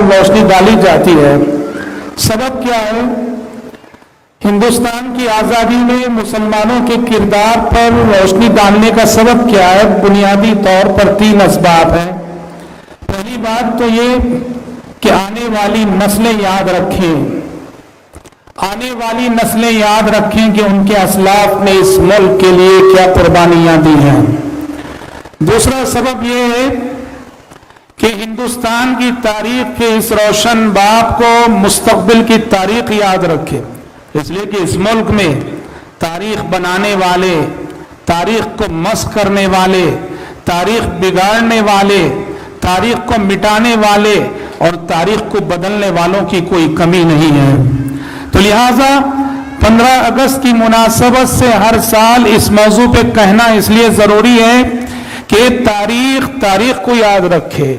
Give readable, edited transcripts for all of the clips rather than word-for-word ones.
रोशनी डाली जाती है। सबब क्या है? हिंदुस्तान की आज़ादी में मुसलमानों के किरदार पर रोशनी डालने का सबब क्या है? बुनियादी तौर पर 3 असबाब हैं। पहली बात तो ये कि आने वाली नस्लें याद रखें, आने वाली नस्लें याद रखें कि उनके असलाफ ने इस मुल्क के लिए क्या कुर्बानियां दी हैं। दूसरा सबब ये है कि हिंदुस्तान की तारीख के इस रोशन बाब को मुस्तकबिल की तारीख याद रखे, इसलिए कि इस मुल्क में तारीख बनाने वाले, तारीख को मस्ख करने वाले, तारीख बिगाड़ने वाले, तारीख को मिटाने वाले और तारीख को बदलने वालों की कोई कमी नहीं है। तो लिहाजा 15 अगस्त की मुनासबत से हर साल इस मौजू पे कहना इसलिए ज़रूरी है कि तारीख को याद रखे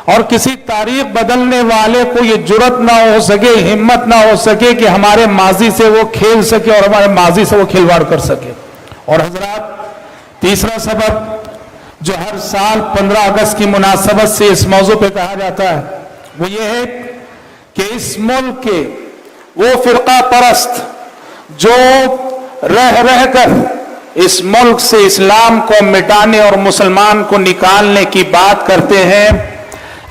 और किसी तारीख बदलने वाले को ये जुर्रत ना हो सके, हिम्मत ना हो सके कि हमारे माजी से वो खेल सके और हमारे माजी से वो खिलवाड़ कर सके। और हजरात, तीसरा सबब जो हर साल 15 अगस्त की मुनासबत से इस मौजू पे कहा जाता है वो ये है कि इस मुल्क के वो फिरका परस्त जो रह कर इस मुल्क से इस्लाम को मिटाने और मुसलमान को निकालने की बात करते हैं,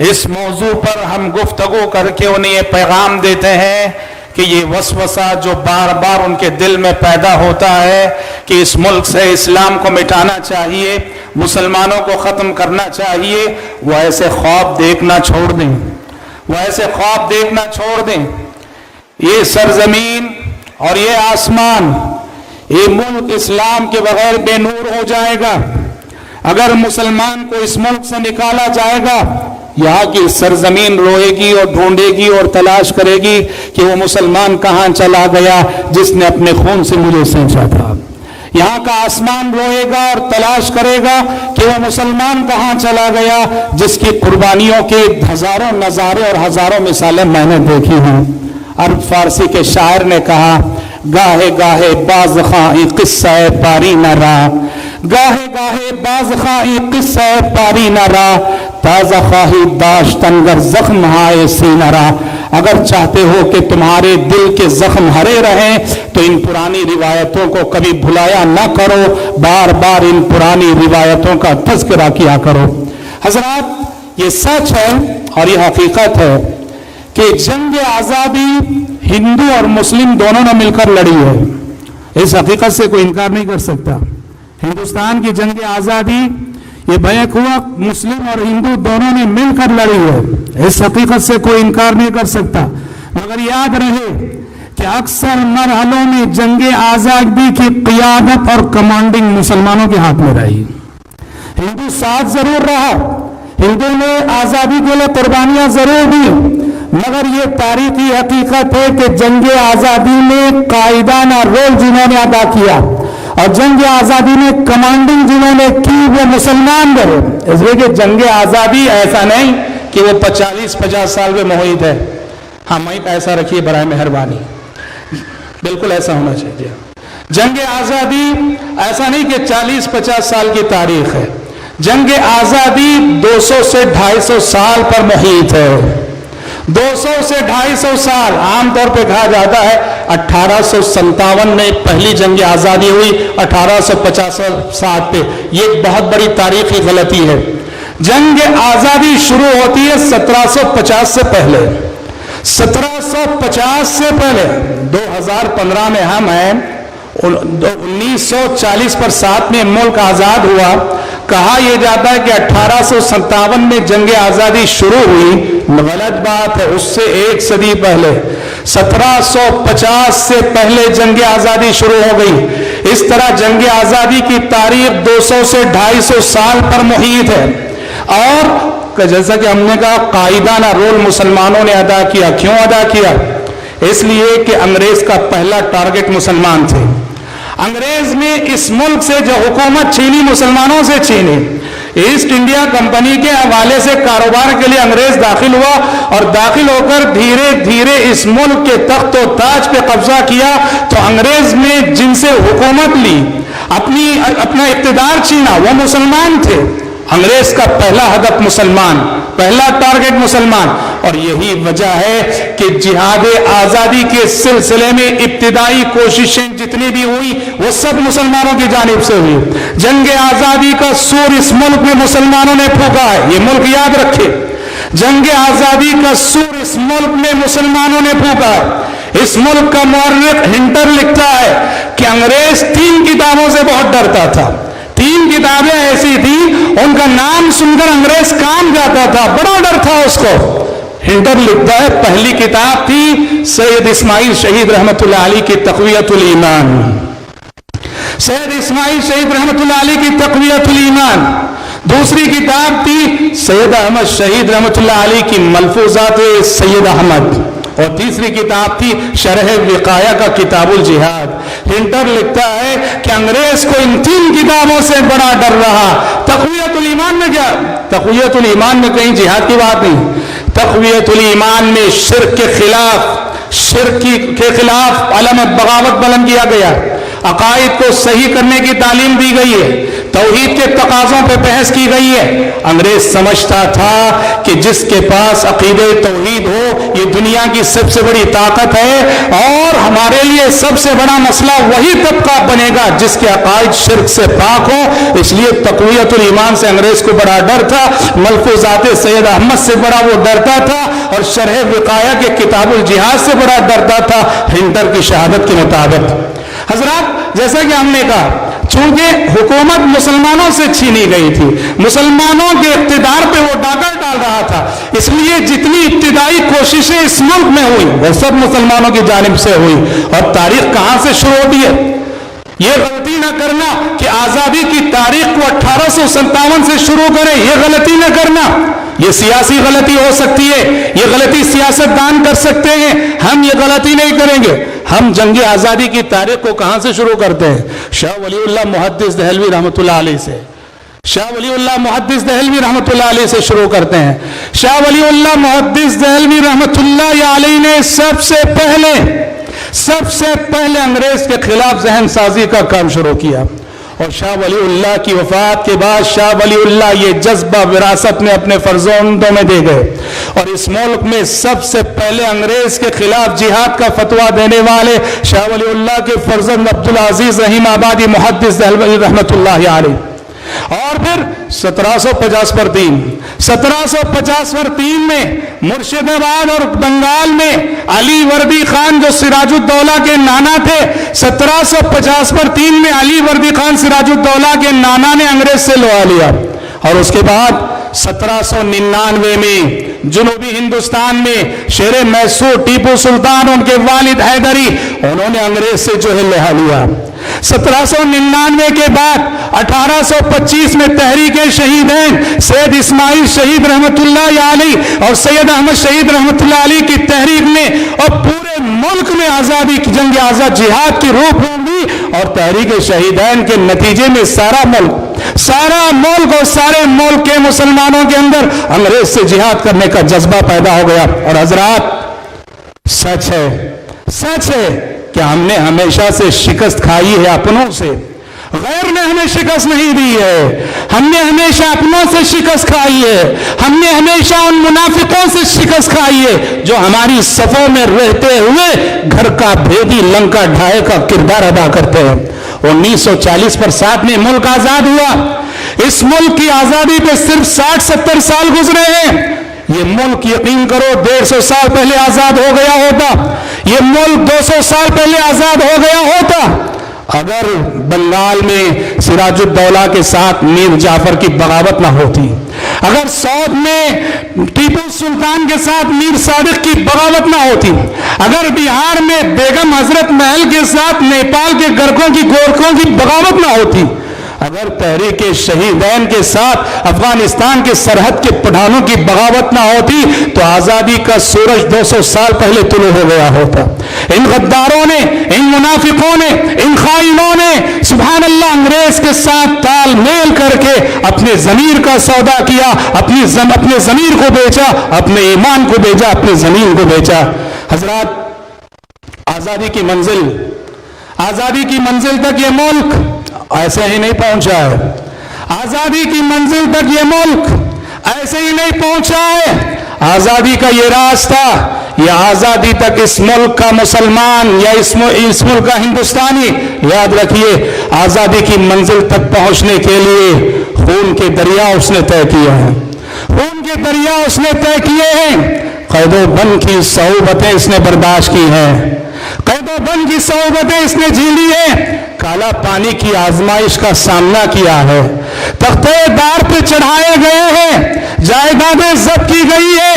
इस मौजू पर हम गुफ्तगू करके उन्हें ये पैगाम देते हैं कि ये वसवसा जो बार बार उनके दिल में पैदा होता है कि इस मुल्क से इस्लाम को मिटाना चाहिए, मुसलमानों को ख़त्म करना चाहिए, वो ऐसे ख्वाब देखना छोड़ दें, वो ऐसे ख्वाब देखना छोड़ दें। ये सरजमीन और ये आसमान, ये मुल्क इस्लाम के बगैर बेनूर हो जाएगा। अगर मुसलमान को इस मुल्क से निकाला जाएगा, यहाँ की सरजमीन रोएगी और ढूंढेगी और तलाश करेगी कि वो मुसलमान कहाँ चला गया जिसने अपने खून से मुझे सेंचा था। यहाँ का आसमान रोएगा और तलाश करेगा कि वो मुसलमान कहाँ चला गया जिसकी कुर्बानियों के हजारों नज़ारे और हजारों मिसालें मैंने देखी हैं। अरब फारसी के शायर ने कहा, गाहे गाहे बाज खाई किस्सा पारी न रा, गाहे गाहे बाज खाई किस्सा पारी न रा, ताजा खाही दाश्तन गर जख्म हाय सीनरा। अगर चाहते हो कि तुम्हारे दिल के जख्म हरे रहें तो इन पुरानी रिवायतों को कभी भुलाया ना करो, बार बार इन पुरानी रिवायतों का तज़किरा किया करो। हजरात, ये सच है और ये हकीकत है कि जंग आज़ादी हिंदू और मुस्लिम दोनों ने मिलकर लड़ी है। इस हकीकत से कोई इनकार नहीं कर सकता। हिंदुस्तान की जंग आज़ादी ये बैक हुआ, मुस्लिम और हिंदू दोनों ने मिलकर लड़ी है। इस हकीकत से कोई इनकार नहीं कर सकता। मगर याद रहे कि अक्सर मरहलों में जंग आज़ादी की क़ियादत और कमांडिंग मुसलमानों के हाथ में रही। हिंदू साथ जरूर रहा, हिंदू ने आज़ादी के लिए कुर्बानियां जरूर दी, मगर ये तारीखी हकीकत है कि जंग आज़ादी में कायदाना रोल जिन्होंने अदा किया और जंग आज़ादी में कमांडिंग जिन्होंने की वो मुसलमान रहे। इसलिए कि जंग आज़ादी ऐसा नहीं कि वो 40-50 साल में मुहित है। हाँ, वहीं पैसा रखिए बराए मेहरबानी, बिल्कुल ऐसा होना चाहिए। जंग आज़ादी ऐसा नहीं कि 40-50 साल की तारीख है। जंग आज़ादी 200 से 250 साल पर मुहित है। 200 से 250 साल, आमतौर पे कहा जाता है 1857 में पहली जंग आज़ादी हुई, 1857 पे। ये बहुत बड़ी तारीखी गलती है। जंग आज़ादी शुरू होती है 1750 से पहले। 1750 से पहले 2015 में हम हैं, 1940 पर 7 में मुल्क आज़ाद हुआ। कहा यह जाता है कि 1857 में जंग आज़ादी शुरू हुई, गलत बात है। उससे 1 सदी पहले 1750 से पहले जंग आज़ादी शुरू हो गई। इस तरह जंग आज़ादी की तारीख 200 से 250 साल पर मुहित है। और जैसा कि हमने कहा, कायदाना रोल मुसलमानों ने अदा किया। क्यों अदा किया? इसलिए कि अंग्रेज का पहला टारगेट मुसलमान थे। अंग्रेज ने इस मुल्क से जो हुकूमत छीनी, मुसलमानों से छीनी। ईस्ट इंडिया कंपनी के हवाले से कारोबार के लिए अंग्रेज दाखिल हुआ और दाखिल होकर धीरे धीरे इस मुल्क के तख्त और ताज पे कब्जा किया। तो अंग्रेज ने जिनसे हुकूमत ली, अपना इक़्तिदार छीना, वो मुसलमान थे। انگریز کا پہلا ہدف مسلمان، پہلا ٹارگٹ مسلمان. اور یہی وجہ ہے کہ جہاد آزادی کے سلسلے میں ابتدائی کوششیں جتنی بھی ہوئی وہ سب مسلمانوں کی جانب سے ہوئی. جنگ آزادی کا سور اس ملک میں مسلمانوں نے پھونکا ہے، یہ ملک یاد رکھے. جنگ آزادی کا سور اس ملک میں مسلمانوں نے پھونکا ہے. اس ملک کا مورخ ہنٹر لکھتا ہے کہ انگریز 3 کتابوں سے بہت ڈرتا تھا. 3 کتابیں ایسی تھیں ان کا نام سن کر انگریز کام جاتا تھا، بڑا ڈر تھا اس کو. ہنٹر لکھتا ہے پہلی کتاب تھی سید اسماعیل شہید رحمت اللہ علیہ کی تقویت الایمان. سید اسماعیل شہید رحمت اللہ علیہ کی تقویت الایمان. دوسری کتاب تھی سید احمد شہید رحمت اللہ علیہ کی ملفوظات سید احمد. اور تیسری کتاب تھی شرح وقایہ کا کتاب الجہاد. ہنٹر لکھتا ہے کہ انگریز کو ان 3 کتابوں سے بڑا ڈر رہا. تقویت الایمان میں کیا؟ تقویت الایمان میں کہیں جہاد کی بات نہیں. تقویت الایمان میں شرک کے خلاف علم بغاوت بلند کیا گیا. عقائد کو صحیح کرنے کی تعلیم دی گئی ہے. توحید کے تقاضوں پہ بحث کی گئی ہے. انگریز سمجھتا تھا کہ جس کے پاس عقیدہ توحید ہو یہ دنیا کی سب سے بڑی طاقت ہے، اور ہمارے لیے سب سے بڑا مسئلہ وہی طبقہ بنے گا جس کے عقائد شرک سے پاک ہو. اس لیے تقویت الایمان سے انگریز کو بڑا ڈر تھا. ملفوظات سید احمد سے بڑا وہ ڈرتا تھا، اور شرح وقایہ کے کتاب الجہاد سے بڑا ڈرتا تھا ہنٹر کی شہادت کے مطابق. حضرات جیسا کہ ہم نے کہا چونکہ حکومت مسلمانوں سے چھینی گئی تھی، مسلمانوں کے اقتدار پہ وہ ڈاکہ ڈال رہا تھا، اس لیے جتنی ابتدائی کوششیں اس ملک میں ہوئی وہ سب مسلمانوں کی جانب سے ہوئی. اور تاریخ کہاں سے شروع ہوتی ہے؟ یہ غلطی نہ کرنا کہ آزادی کی تاریخ کو 1857 سے شروع کریں، یہ غلطی نہ کرنا. یہ سیاسی غلطی ہو سکتی ہے، یہ غلطی سیاستدان کر سکتے ہیں، ہم یہ غلطی نہیں کریں گے. ہم جنگ آزادی کی تاریخ کو کہاں سے شروع کرتے ہیں؟ شاہ ولی اللہ محدث دہلوی رحمۃ اللہ علیہ سے. شاہ ولی اللہ محدث دہلوی رحمۃ اللہ علیہ سے شروع کرتے ہیں. شاہ ولی اللہ محدث دہلوی رحمۃ اللہ علیہ نے سب سے پہلے انگریز کے خلاف ذہن سازی کا کام شروع کیا. اور شاہ ولی اللہ کی وفات کے بعد شاہ ولی اللہ یہ جذبہ وراثت میں اپنے فرزندوں میں دے گئے. اور اس ملک میں سب سے پہلے انگریز کے خلاف جہاد کا فتویٰ دینے والے شاہ ولی اللہ کے فرزند عبدالعزیز رحیم آبادی محدث دہلوی رحمۃ اللہ علیہ. اور پھر 1750 پر 3 میں مرشد آباد اور بنگال میں علی وردی خان جو سراج الدولہ کے نانا تھے، 1750 پر 3 میں علی وردی خان سراج الدولہ کے نانا نے انگریز سے لوا لیا. اور اس کے بعد 1799 میں جنوبی ہندوستان میں شیر میسور ٹیپو سلطان ان کے والد حیدری انہوں نے انگریز سے جو ہے لہا لیا. 1799 کے بعد 1825 میں تحریک شہیدین سید اسماعیل شہید رحمت اللہ علیہ اور سید احمد شہید رحمت اللہ علیہ کی تحریک میں اور پورے ملک میں آزادی کی جنگ آزاد جہاد کی روح ہوگی. اور تحریک شہیدین کے نتیجے میں سارا ملک اور سارے ملک کے مسلمانوں کے اندر انگریز سے جہاد کرنے کا جذبہ پیدا ہو گیا. اور حضرات سچ ہے کہ ہم نے ہمیشہ سے شکست کھائی ہے اپنوں سے، غیر نے ہمیں شکست نہیں دی ہے. ہم نے ہمیشہ اپنوں سے شکست کھائی ہے. ہم نے ہمیشہ ان منافقوں سے شکست کھائی ہے جو ہماری صفوں میں رہتے ہوئے گھر کا بھیدی لنکا ڈھائے کا کردار ادا کرتے ہیں. 1940 پر 7 میں ملک آزاد ہوا. اس ملک کی آزادی پہ صرف 60-70 سال گزرے ہیں. یہ ملک یقین کرو 150 سال پہلے آزاد ہو گیا ہوتا. یہ ملک 200 سال پہلے آزاد ہو گیا ہوتا اگر بنگال میں سراج الدولہ کے ساتھ میر جعفر کی بغاوت نہ ہوتی، اگر سعود میں ٹیپو سلطان کے ساتھ میر صادق کی بغاوت نہ ہوتی، اگر بہار میں بیگم حضرت محل کے ساتھ نیپال کے گرکوں کی گورکھوں کی بغاوت نہ ہوتی، اگر تحریک شہیدین کے ساتھ افغانستان کے سرحد کے پٹھانوں کی بغاوت نہ ہوتی تو آزادی کا سورج 200 سال پہلے طلوع ہو گیا ہوتا. ان غداروں نے، ان منافقوں نے، ان خائنوں نے سبحان اللہ انگریز کے ساتھ تال میل کر کے اپنے ضمیر کا سودا کیا، اپنے ضمیر کو بیچا، اپنے ایمان کو بیچا، اپنے زمین کو بیچا. حضرات آزادی کی منزل تک یہ ملک ایسے ہی نہیں پہنچا ہے. آزادی کی منزل تک یہ ملک ایسے ہی نہیں پہنچا ہے. آزادی کا یہ راستہ، یہ آزادی تک اس ملک کا مسلمان یا اس ملک کا ہندوستانی، یاد رکھیے، آزادی کی منزل تک پہنچنے کے لیے خون کے دریا اس نے طے کیے ہیں. خون کے دریا اس نے طے کیے ہیں. قید و بند کی صعوبتیں اس نے برداشت کی ہیں. قید و بند کی صعوبتیں اس نے جھیلی ہیں. کالا پانی کی آزمائش کا سامنا کیا ہے. تختہ دار پہ چڑھائے گئے ہیں، جائیدادیں ضبط کی گئی ہے،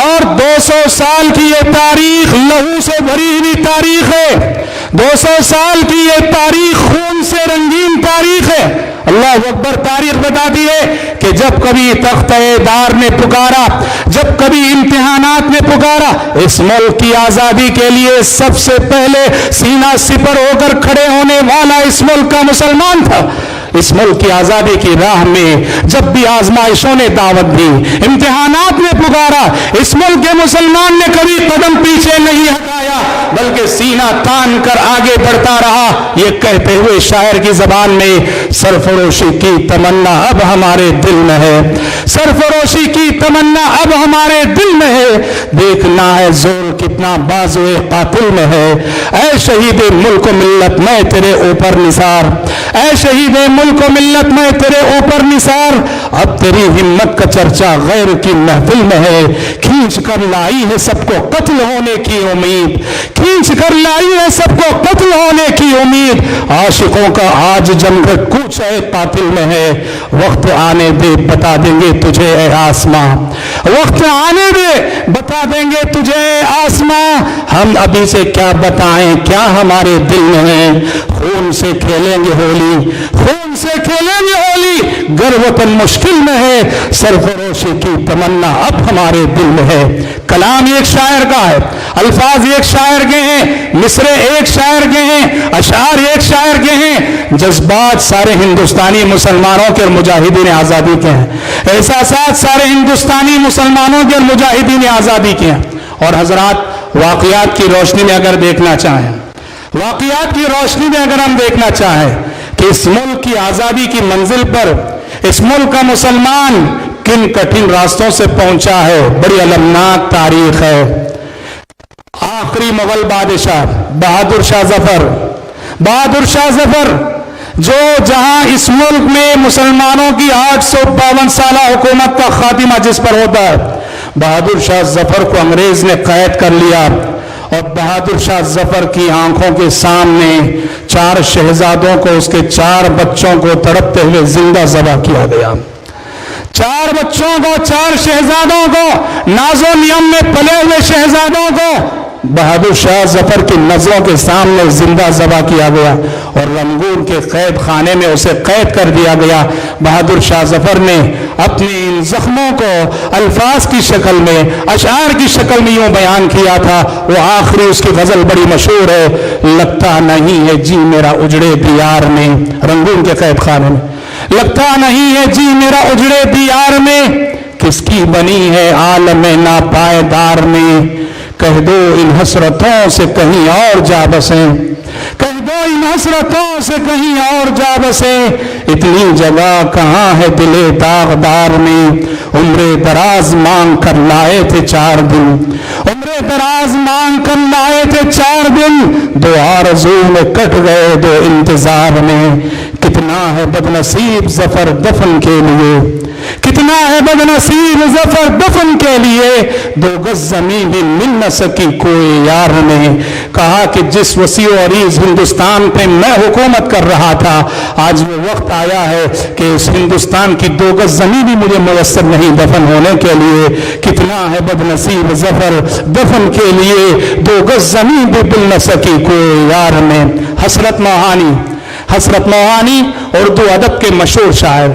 اور 200 سال کی یہ تاریخ لہو سے بھری ہوئی تاریخ ہے. 200 سال کی یہ تاریخ خون سے رنگین تاریخ ہے. اللہ اکبر. تاریخ بتاتی ہے کہ جب کبھی تختہ دار نے پکارا، جب کبھی امتحانات نے پکارا، اس ملک کی آزادی کے لیے سب سے پہلے سینہ سپر ہو کر کھڑے ہونے والا اس ملک کا مسلمان تھا. اس ملک کی آزادی کی راہ میں جب بھی آزمائشوں نے دعوت دی، امتحانات نے پکارا، اس ملک کے مسلمان نے کبھی قدم پیچھے نہیں ہٹایا بلکہ سینہ تان کر آگے بڑھتا رہا. یہ کہتے ہوئے شاعر کی زبان میں، سرفروشی کی تمنا اب ہمارے دل میں ہے، سرفروشی کی تمنا اب ہمارے دل میں ہے، دیکھنا ہے زور کتنا بازوئے قاتل میں ہے. اے شہید ملک و ملت میں تیرے اوپر نثار، اے شہید ملک و ملت میں تیرے اوپر نثار. اب تیری ہمت کا چرچا غیر کی محفل میں ہے، کھینچ کر لائی ہے سب کو قتل ہونے کی امید، کھینچ کر لائی ہے سب کو قتل ہونے کی امید. عاشقوں کا آج جنگ کوچہ قاتل میں ہے. وقت آنے دے بتا دیں گے تجھے اے آسماں، وقت آنے دے بتا دیں گے تجھے اے آسماں. ہم ابھی سے کیا بتائیں کیا ہمارے دل میں ہے. خون سے کھیلیں گے ہولی، خون سے کھیلیں گے ہولی، گر وطن مشکل میں ہے، سرفروشی کی تمنا اب ہمارے دل میں ہے. کلام ایک شاعر کا ہے، الفاظ ایک شاعر کے ہیں، مصرے ایک شاعر کے ہیں، اشعار ایک شاعر کے ہیں، جذبات سارے ہندوستانی مسلمانوں کے اور مجاہدین آزادی کے ہیں، احساسات سارے ہندوستانی مسلمانوں کے اور مجاہدین آزادی کے ہیں. اور حضرات، واقعات کی روشنی میں اگر دیکھنا چاہیں، واقعات کی روشنی میں اگر ہم دیکھنا چاہیں کہ اس ملک کی آزادی کی منزل پر اس ملک کا مسلمان کن کٹھن راستوں سے پہنچا ہے، بڑی المناک تاریخ ہے. آخری مغل بادشاہ بہادر شاہ ظفر، بہادر شاہ ظفر جو جہاں اس ملک میں مسلمانوں کی 852 سالہ حکومت کا خاتمہ جس پر ہوتا ہے، بہادر شاہ ظفر کو انگریز نے قید کر لیا اور بہادر شاہ ظفر کی آنکھوں کے سامنے 4 شہزادوں کو، اس کے 4 بچوں کو تڑپتے ہوئے زندہ ذبح کیا گیا. 4 بچوں کو، 4 شہزادوں کو، ناز و نیم میں پلے ہوئے شہزادوں کو بہادر شاہ ظفر کی نظروں کے سامنے زندہ ذبح کیا گیا اور رنگون کے قید خانے میں اسے قید کر دیا گیا. بہادر شاہ ظفر نے اپنے ان زخموں کو الفاظ کی شکل میں، اشعار کی شکل میں یوں بیان کیا تھا. وہ آخری اس کی غزل بڑی مشہور ہے، لگتا نہیں ہے جی میرا اجڑے دیار میں، رنگون کے قید خانے میں، لگتا نہیں ہے جی میرا اجڑے دیار میں، کس کی بنی ہے عالم ناپائیدار میں، کہہ دو ان حسرتوں سے کہیں اور جا بسیں، کہہ دو ان حسرتوں سے کہیں اور جا بسیں، اتنی جگہ کہاں ہے دل داغدار میں، عمر دراز مانگ کر لائے تھے 4 دن، عمر دراز مانگ کر لائے تھے 4 دن، 2 آرزو میں کٹ گئے 2 انتظار میں، کتنا ہے بدنصیب ظفر دفن کے لیے، کتنا ہے بدنصیب ظفر دفن کے لیے، 2 گز زمین بھی مل نہ سکی کوئی یار نے. کہا کہ جس وسیع و عریض ہندوستان پہ میں حکومت کر رہا تھا، آج وہ وقت آیا ہے کہ اس ہندوستان کی 2 گز زمین بھی مجھے میسر نہیں دفن ہونے کے لیے. کتنا ہے بدنصیب ظفر دفن کے لیے، 2 گز زمین بھی مل نہ سکی کوئی یار نے. حسرت موہانی، حسرت موہانی اردو ادب کے مشہور شاعر،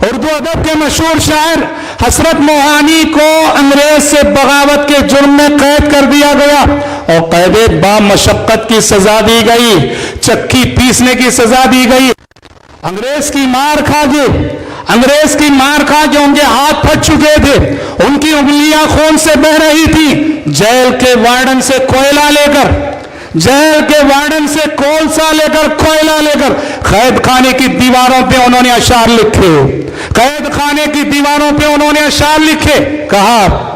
اردو ادب کے مشہور شاعر حسرت موہانی کو انگریز سے بغاوت کے جرم میں قید کر دیا گیا اور قید با مشقت کی سزا دی گئی، چکی پیسنے کی سزا دی گئی. انگریز کی مار کھا کے، انگریز کی مار کھا کے ان کے ہاتھ پھٹ چکے تھے، ان کی انگلیاں خون سے بہہ رہی تھی. جیل کے وارڈن سے کوئلہ لے کر، जेल के वार्डन से कोलसा लेकर कोयला लेकर कैद खाने की दीवारों पे उन्होंने अशार लिखे, कैद खाने की दीवारों पे उन्होंने अशार लिखे, कहा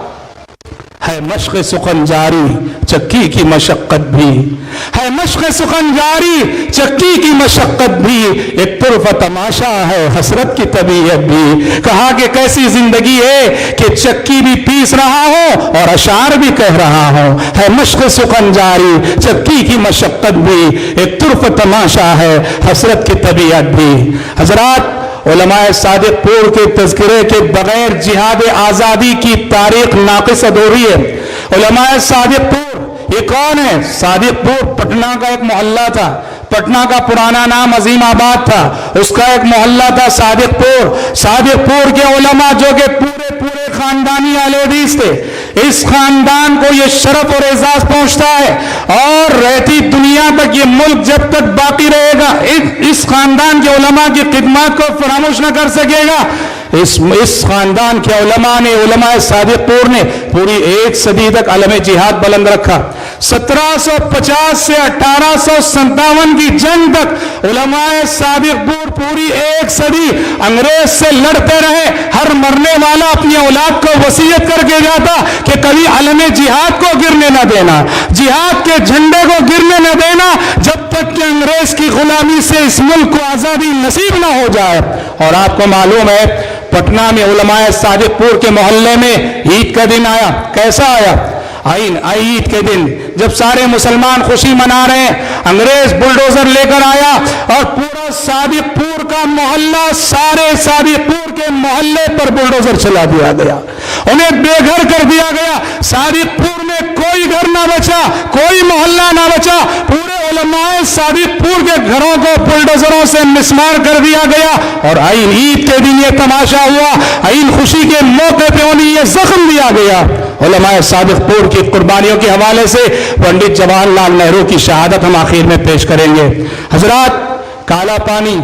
है मश्क सुखन जारी चक्की की मशक्कत भी, है मश्क सुखन जारी चक्की की मशक्कत भी, एक तुर्फ तमाशा है हसरत की तबीयत भी। कहा कि कैसी जिंदगी है कि चक्की भी पीस रहा हो और अशार भी कह रहा हो, है मश्क सुखन जारी चक्की की मशक्कत भी, एक तुर्फ तमाशा है हसरत की तबीयत भी। हजरात, उलमाए सादिकपुर के तज़किरे के बगैर जिहाद आज़ादी की तारीख नाक़िस अधूरी है। उलमाए सादिकपुर ये कौन है? सादिकपुर पटना का एक मोहल्ला था, पटना का पुराना नाम अजीमाबाद था, उसका एक मोहल्ला था सादिकपुर। सादिकपुर के उलमा जो कि पूरे पूरे खानदानी अहले हदीस थे, इस खानदान को ये शरफ और एजाज पहुंचता है और रहती दुनिया तक ये मुल्क जब तक बाकी रहेगा इस खानदान के उलमा की खिदमत को फरामोश न कर सकेगा। इस खानदान के उलमा ने, उलमाए सादिकपुर ने पूरी एक सदी तक अलम जिहाद बुलंद रखा। 1750 से 1857 की जंग तक उलमाए सादिकपुर पूरी एक सदी अंग्रेज से लड़ते रहे। हर मरने वाला अपनी औलाद को वसीयत करके जाता कि कभी अलम जिहाद को गिरने न देना, जिहाद के झंडे को गिरने न देना जब तक कि अंग्रेज की गुलामी से इस मुल्क को आजादी नसीब न हो जाए। और आपको मालूम है पटना में उलमाए सादिकपुर के मोहल्ले में ईद का दिन आया। कैसा आया? ईद के दिन जब सारे मुसलमान खुशी मना रहे हैं, अंग्रेज बुलडोजर लेकर आया और पूरा सादिकपुर का मोहल्ला, सारे सादिकपुर के मोहल्ले पर बुलडोजर चला दिया गया, उन्हें बेघर कर दिया गया। सादिकपुर में कोई घर ना बचा, कोई मोहल्ला ना बचा, पूरे उलमाए सादिकपुर के घरों को बुलडोजरों से मिसमार कर दिया गया। और आइन ईद के दिन ये तमाशा हुआ, आइन खुशी के मौके पे उन्हें ये जख्म दिया गया। उलमाए सादिकपुर की कुर्बानियों के हवाले से पंडित जवाहरलाल नेहरू की शहादत हम आखिर में पेश करेंगे। हजरात, काला पानी,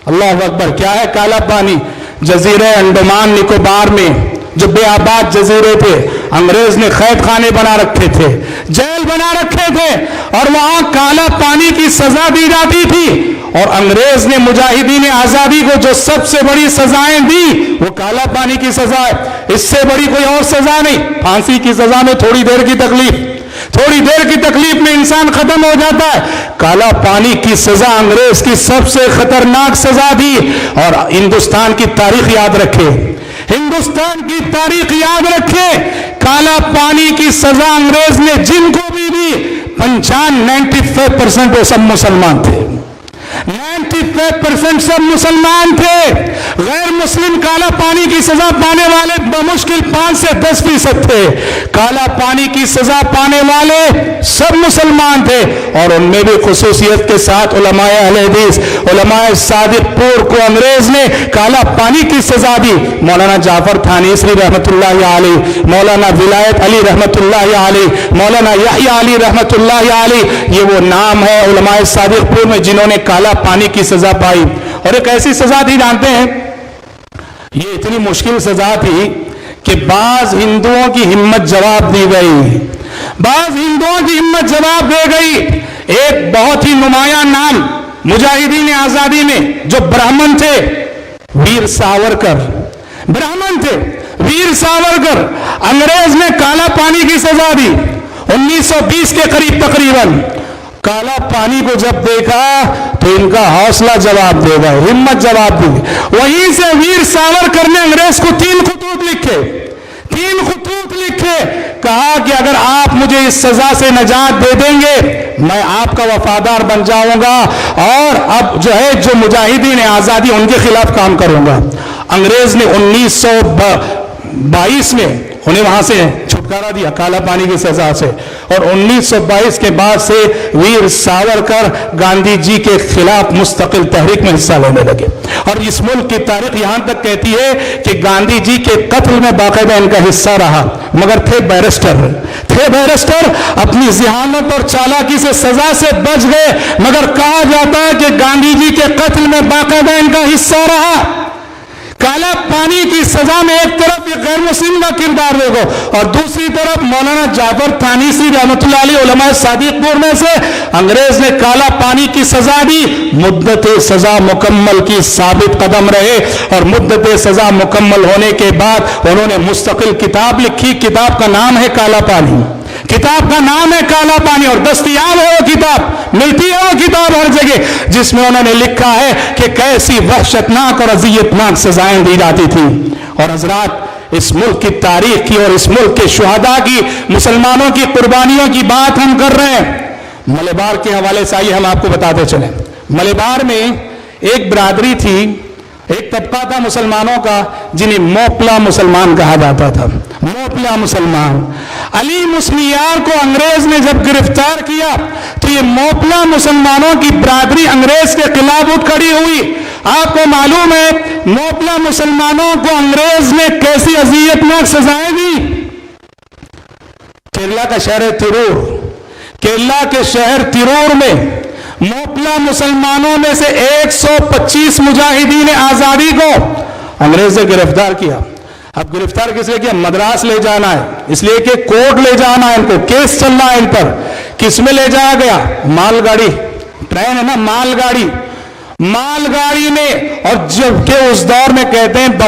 अल्लाह अकबर, क्या है काला पानी? जजीरे अंडमान निकोबार में जो बेआबाद जजीरे थे, अंग्रेज ने कैद खाने बना रखे थे, जेल बना रखे थे और वहां काला पानी की सजा दी जाती थी। और अंग्रेज ने मुजाहिदीन आजादी को जो सबसे बड़ी सजाएं दी वो काला पानी की सजा है, इससे बड़ी कोई और सजा नहीं। फांसी की सजा में थोड़ी देर की तकलीफ, थोड़ी देर की तकलीफ में इंसान खत्म हो जाता है। काला पानी की सजा अंग्रेज की सबसे खतरनाक सजा थी। और हिंदुस्तान की तारीख याद रखे, हिंदुस्तान की तारीख याद रखे, काला पानी की सजा अंग्रेज ने जिनको भी दी 95% वो सब मुसलमान थे, 95% सब मुसलमान थे। गैर मुस्लिम काला पानी की सजा पाने वाले बमुश्किल 5 से 10% थे। काला पानी की सजा पाने वाले सब मुसलमान थे और उनमें भी खुसूसियत के साथ उलमाए अहले हदीस, उलमाए सादिकपुर को अंग्रेज ने काला पानी की सजा दी। मौलाना जाफर थानेसरी रहमतुल्लाह अलैह, मौलाना विलायत अली रहमतुल्लाह अलैह, मौलाना यहया अली रहमतुल्लाह अलैह, ये वो नाम है उलमाए सादिकपुर में जिन्होंने काला पानी की सजा पाई। और एक ऐसी सजा थी, जानते हैं, ये इतनी मुश्किल सजा थी कि बाज हिंदुओं की हिम्मत जवाब दी गई, बाज हिंदुओं की हिम्मत जवाब दे गई। एक बहुत ही नुमाया नाम मुजाहिदीन आजादी में जो ब्राह्मण थे, वीर सावरकर, ब्राह्मण थे वीर सावरकर, अंग्रेज ने काला पानी की सजा दी 1920 के करीब तकरीबन। काला पानी को जब देखा तो इनका हौसला जवाब देगा, हिम्मत जवाब दी। वहीं से वीर सावरकर ने अंग्रेज को 3 खुतूत लिखे, 3 खुतूत लिखे, कहा कि अगर आप मुझे इस सजा से निजात दे देंगे मैं आपका वफादार बन जाऊंगा और अब जो है जो मुजाहिदीन आजादी उनके खिलाफ काम करूंगा। अंग्रेज ने 1922 में उन्हें वहां से छुटकारा दिया काला पानी की सजा से और 1922 के बाद से वीर सावरकर गांधी जी के खिलाफ मुस्तकिल तहरीक में हिस्सा लेने लगे। और इस मुल्क की तारीख यहां तक कहती है कि गांधी जी के कत्ल में बाकायदा इनका हिस्सा रहा, मगर थे बैरिस्टर, अपनी जिहानत और चालाकी से सजा से बच गए, मगर कहा जाता है कि गांधी जी के कत्ल में बाकायदा इनका हिस्सा रहा। काला पानी की सजा में एक तरफ ये गैर मुस्लिम का किरदार देखो और दूसरी तरफ मौलाना जाफर थानीसी रहमतुल्लाह अलैह उलमा सादिकपुर में से अंग्रेज ने काला पानी की सजा दी, मुद्दत सजा मुकम्मल की साबित कदम रहे और मुद्दत सजा मुकम्मल होने के बाद उन्होंने मुस्तकिल किताब लिखी। किताब का नाम है काला पानी, किताब का नाम है काला पानी और दस्तयाब है वो किताब, मिलती है वो किताब हर जगह, जिसमें उन्होंने लिखा है कि कैसी वहशतनाक और अज़ियतनाक सजाएं दी जाती थी। और हजरात, इस मुल्क की तारीख की और इस मुल्क के शुहदा की, मुसलमानों की कुर्बानियों की बात हम कर रहे हैं। मलेबार के हवाले से आइए हम आपको बताते चले। मलेबार में एक बिरादरी थी, एक तबका था मुसलमानों का जिन्हें मोपला मुसलमान कहा जाता था, मोपला मुसलमान। अली मुस्लियार को अंग्रेज ने जब गिरफ्तार किया तो ये मोपला मुसलमानों की बिरादरी अंग्रेज के खिलाफ उठ खड़ी हुई। आपको मालूम है मोपला मुसलमानों को अंग्रेज ने कैसी अज़ियतनाक सजाएं दी। केरला का शहर तिरूर, केरला के शहर तिरूर में मोपला मुसलमानों में से 125 मुजाहिदीन आजादी को अंग्रेज ने गिरफ्तार किया। अब गिरफ्तार किस लिए किया? मद्रास ले जाना है, इसलिए कि कोर्ट ले जाना है इनको, केस चल रहा है इन पर। किस में ले जाया गया? मालगाड़ी, ट्रेन है ना, मालगाड़ी, मालगाड़ी में। और जबकि उस दौर में कहते हैं